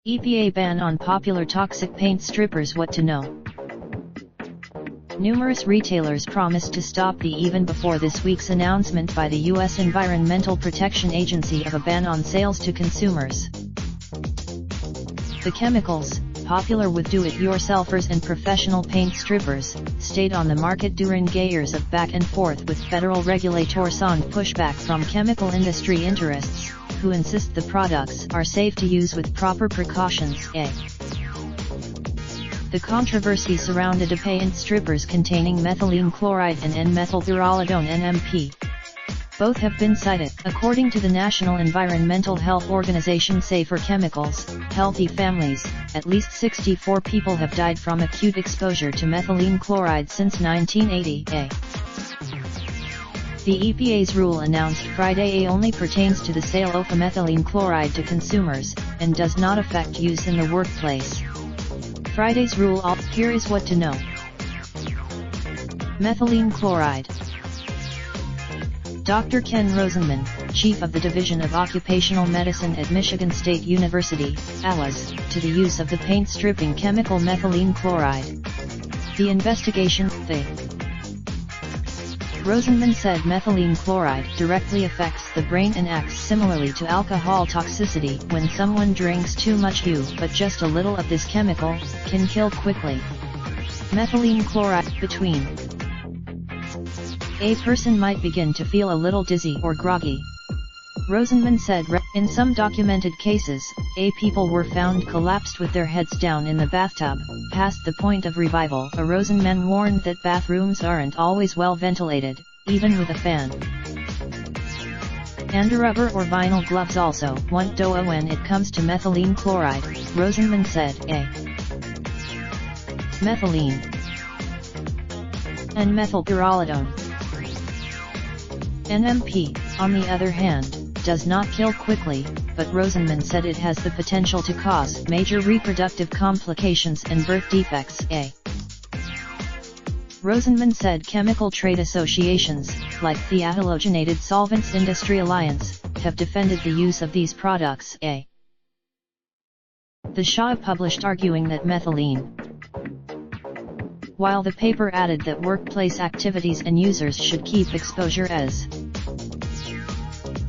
EPA ban on popular toxic paint strippers. What to know? Numerous retailers promised to stop the even before this week's announcement by the U.S. Environmental Protection Agency of a ban on sales to consumers. The chemicals, popular with do-it-yourselfers and professional paint strippers, stayed on the market during years of back and forth with federal regulators on pushback from chemical industry interests, who insist the products are safe to use with proper precautions. The controversy surrounded paint strippers containing methylene chloride and N-methylpyrrolidone (NMP). Both have been cited. According to the National Environmental Health Organization Safer Chemicals, Healthy Families, at least 64 people have died from acute exposure to methylene chloride since 1980. The EPA's rule announced Friday only pertains to the sale of methylene chloride to consumers, and does not affect use in the workplace. Friday's rule. Here is what to know. Methylene chloride. Dr. Ken Rosenman, chief of the Division of Occupational Medicine at Michigan State University, alludes to the use of the paint stripping chemical methylene chloride. The investigation. Rosenman said methylene chloride directly affects the brain and acts similarly to alcohol toxicity. When someone drinks too much but just a little of this chemical, can kill quickly. Methylene chloride. Between a person might begin to feel a little dizzy or groggy. Rosenman said in some documented cases, people were found collapsed with their heads down in the bathtub, past the point of revival. Rosenman warned that bathrooms aren't always well ventilated, even with a fan. And rubber or vinyl gloves also won't do when it comes to methylene chloride, Rosenman said. Methylene and methylpyrrolidone. NMP, on the other hand, does not kill quickly, but Rosenman said it has the potential to cause major reproductive complications and birth defects. Rosenman said chemical trade associations, like the Halogenated Solvents Industry Alliance, have defended the use of these products. The Shah published arguing that methylene, while the paper added that workplace activities and users should keep exposure as.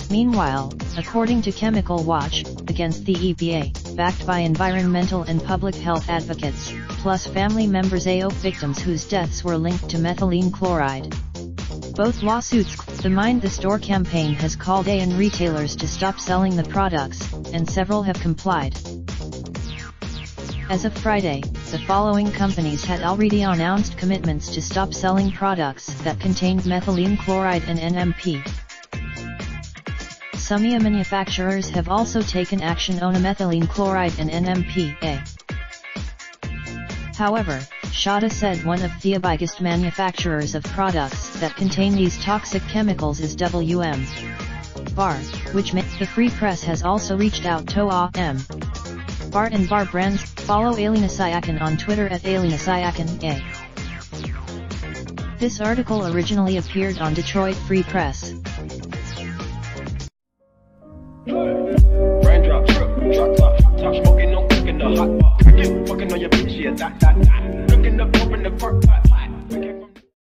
Meanwhile, according to Chemical Watch, against the EPA, backed by environmental and public health advocates, plus family members of victims whose deaths were linked to methylene chloride. Both lawsuits. The Mind the Store campaign has called on retailers to stop selling the products, and several have complied. As of Friday, the following companies had already announced commitments to stop selling products that contained methylene chloride and NMP. Some manufacturers have also taken action on methylene chloride and NMP. However, Shada said one of the biggest manufacturers of products that contain these toxic chemicals is WM. Bar, which the Free Press has also reached out to AM. Bar and Bar brands. Follow Alina Sayakan on Twitter at Alina Sayakan. This article originally appeared on Detroit Free Press. Raindrop, drop top, smoking, no cooking the hot pot. Fucking on your bitch, yeah, that. Looking up, open the park pot.